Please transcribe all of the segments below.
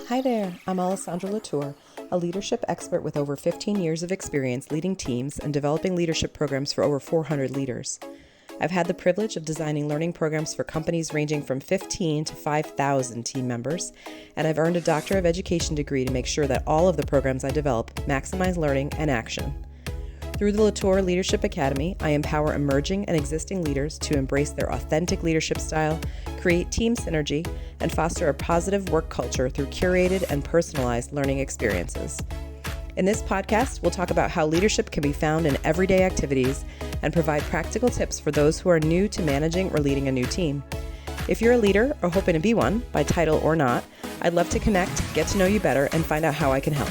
Hi there, I'm 𝘺𝘪𝘥𝘆𝘥𝘆, a leadership expert with over 15 years of experience leading teams and developing leadership programs for over 400 leaders. I've had the privilege of designing learning programs for companies ranging from 15 to 5,000 team members, and I've earned a Doctor of Education degree to make sure that all of the programs I develop maximize learning and action. Through the 𝘺𝘪 Leadership Academy, I empower emerging and existing leaders to embrace their authentic leadership style, create team synergy, and foster a positive work culture through curated and personalized learning experiences. In this podcast, we'll talk about how leadership can be found in everyday activities and provide practical tips for those who are new to managing or leading a new team. If you're a leader or hoping to be one, by title or not, I'd love to connect, get to know you better, and find out how I can help.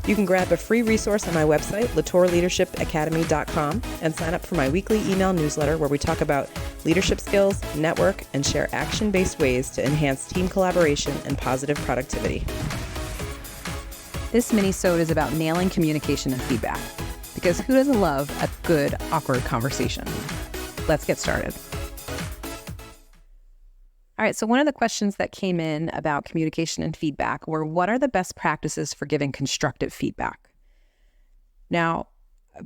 You can grab a free resource on my website, 𝘺𝘪leadershipacademy.com, and sign up for my weekly email newsletter where we talk about leadership skills, network, and share action-based ways to enhance team collaboration and positive productivity. This mini-sode is about nailing communication and feedback, because who doesn't love a good, awkward conversation? Let's get started. All right, so one of the questions that came in about communication and feedback were, what are the best practices for giving constructive feedback? Now,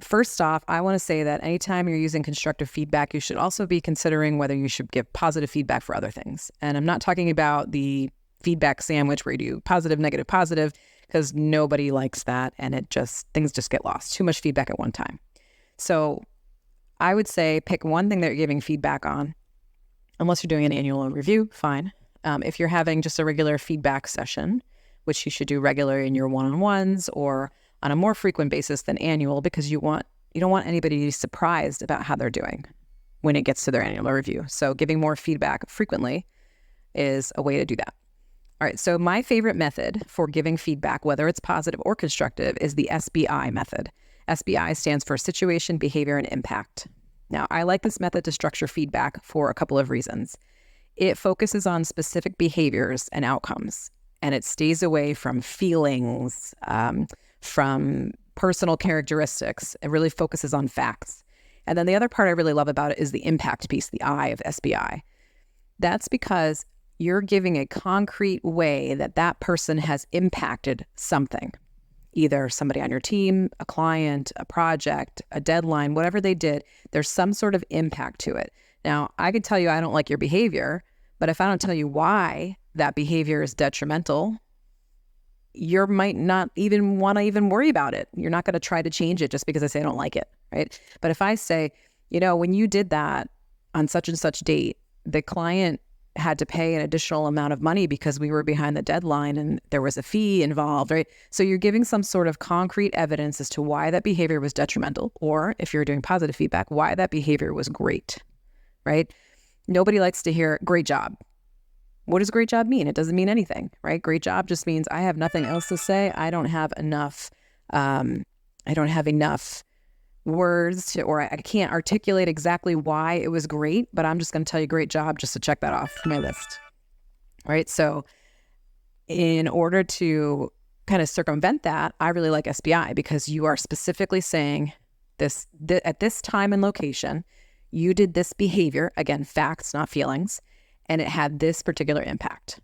first off, I want to say that anytime you're using constructive feedback, you should also be considering whether you should give positive feedback for other things. And I'm not talking about the feedback sandwich where you do positive, negative, positive, because nobody likes that and things just get lost. Too much feedback at one time. So I would say pick one thing that you're giving feedback on. Unless you're doing an annual review, fine. If you're having just a regular feedback session, which you should do regular in your one-on-ones or on a more frequent basis than annual, because you don't want anybody to be surprised about how they're doing when it gets to their annual review. So giving more feedback frequently is a way to do that. All right, so my favorite method for giving feedback, whether it's positive or constructive, is the SBI method. SBI stands for Situation, Behavior, and Impact. Now, I like this method to structure feedback for a couple of reasons. It focuses on specific behaviors and outcomes, and it stays away from feelings, from personal characteristics. It really focuses on facts. And then the other part I really love about it is the impact piece, the I of SBI. That's because you're giving a concrete way that person has impacted something. Either somebody on your team, a client, a project, a deadline, whatever they did, there's some sort of impact to it. Now, I could tell you I don't like your behavior, but if I don't tell you why that behavior is detrimental, you might not even want to even worry about it. You're not going to try to change it just because I say I don't like it, right? But if I say, when you did that on such and such date, the client had to pay an additional amount of money because we were behind the deadline and there was a fee involved, right? So you're giving some sort of concrete evidence as to why that behavior was detrimental, or if you're doing positive feedback, why that behavior was great, right? Nobody likes to hear great job. What does great job mean? It doesn't mean anything, right? Great job just means I have nothing else to say. I don't have enough words or I can't articulate exactly why it was great, but I'm just going to tell you great job just to check that off my list. All right. So in order to kind of circumvent that, I really like SBI because you are specifically saying this at this time and location, you did this behavior, again, facts, not feelings, and it had this particular impact.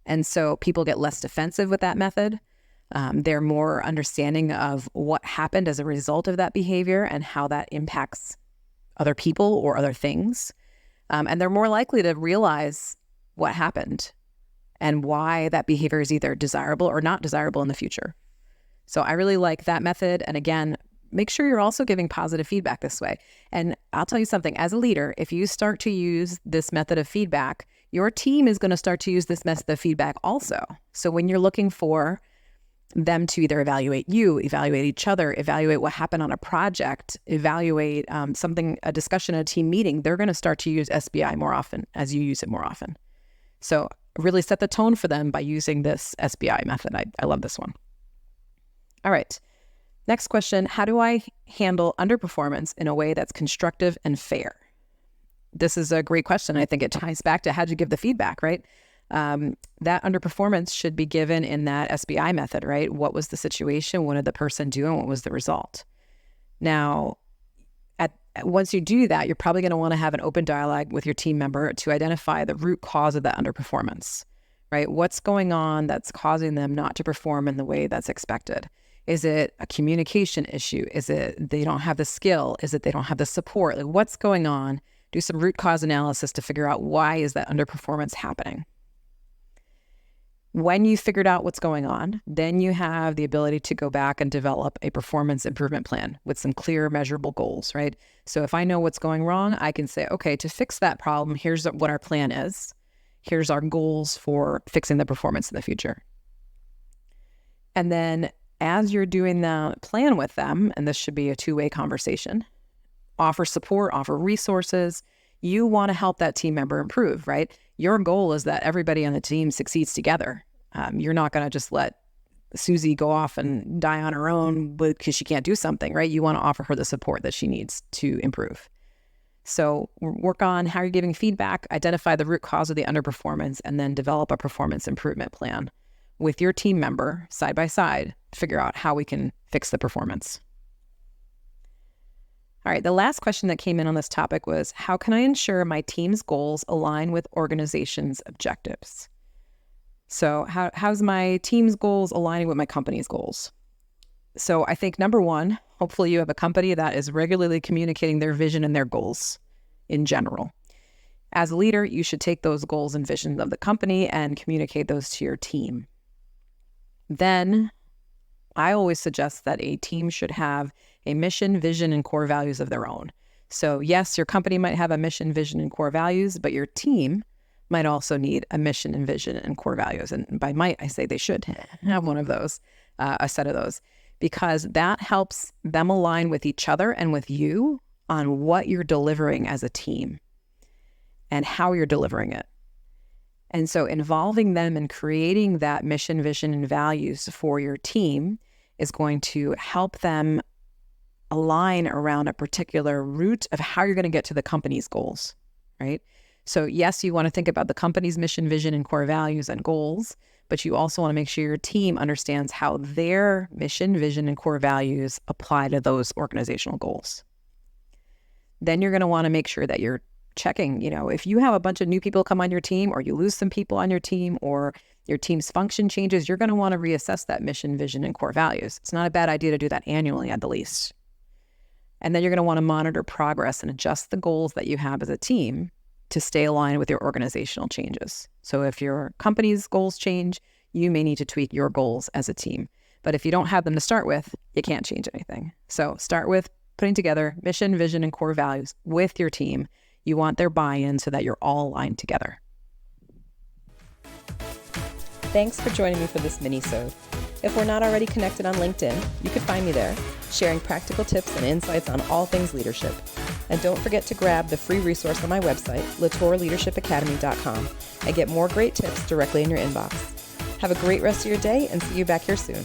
And so people get less defensive with that method. They're more understanding of what happened as a result of that behavior and how that impacts other people or other things. And they're more likely to realize what happened and why that behavior is either desirable or not desirable in the future. So I really like that method. And again, make sure you're also giving positive feedback this way. And I'll tell you something, as a leader, if you start to use this method of feedback, your team is going to start to use this method of feedback also. So when you're looking for them to either evaluate you, evaluate each other, evaluate what happened on a project, evaluate a discussion at a team meeting, they're going to start to use SBI more often as you use it more often. So really set the tone for them by using this SBI method. I love this one. All right. Next question, how do I handle underperformance in a way that's constructive and fair? This is a great question. I think it ties back to how'd you give the feedback, right? That underperformance should be given in that SBI method, right? What was the situation? What did the person do? And what was the result? Now, once you do that, you're probably going to want to have an open dialogue with your team member to identify the root cause of that underperformance, right? What's going on that's causing them not to perform in the way that's expected? Is it a communication issue? Is it they don't have the skill? Is it they don't have the support? Like, what's going on? Do some root cause analysis to figure out why is that underperformance happening. When you figured out what's going on, then you have the ability to go back and develop a performance improvement plan with some clear, measurable goals, right? So if I know what's going wrong, I can say, okay, to fix that problem, here's what our plan is. Here's our goals for fixing the performance in the future. And then as you're doing the plan with them, and this should be a two-way conversation, offer support, offer resources. You want to help that team member improve, right? Your goal is that everybody on the team succeeds together. You're not going to just let Susie go off and die on her own because she can't do something, right? You want to offer her the support that she needs to improve. So work on how you're giving feedback, identify the root cause of the underperformance, and then develop a performance improvement plan with your team member side by side, figure out how we can fix the performance. All right, the last question that came in on this topic was, how can I ensure my team's goals align with organization's objectives? So how's my team's goals aligning with my company's goals? So I think number one, hopefully you have a company that is regularly communicating their vision and their goals in general. As a leader, you should take those goals and visions of the company and communicate those to your team. Then I always suggest that a team should have a mission, vision, and core values of their own. So yes, your company might have a mission, vision, and core values, but your team might also need a mission and vision and core values. And by might, I say they should have one of those, a set of those, because that helps them align with each other and with you on what you're delivering as a team and how you're delivering it. And so involving them in creating that mission, vision, and values for your team is going to help them align around a particular route of how you're going to get to the company's goals, right? So yes, you want to think about the company's mission, vision, and core values and goals, but you also want to make sure your team understands how their mission, vision, and core values apply to those organizational goals. Then you're going to want to make sure that you're checking, if you have a bunch of new people come on your team, or you lose some people on your team, or your team's function changes, you're going to want to reassess that mission, vision, and core values. It's not a bad idea to do that annually at the least. And then you're going to want to monitor progress and adjust the goals that you have as a team to stay aligned with your organizational changes. So if your company's goals change, you may need to tweak your goals as a team. But if you don't have them to start with, you can't change anything. So start with putting together mission, vision, and core values with your team. You want their buy-in so that you're all aligned together. Thanks for joining me for this mini-sode. If we're not already connected on LinkedIn, you can find me there, sharing practical tips and insights on all things leadership. And don't forget to grab the free resource on my website, 𝘬𝘪leadershipacademy.com, and get more great tips directly in your inbox. Have a great rest of your day and see you back here soon.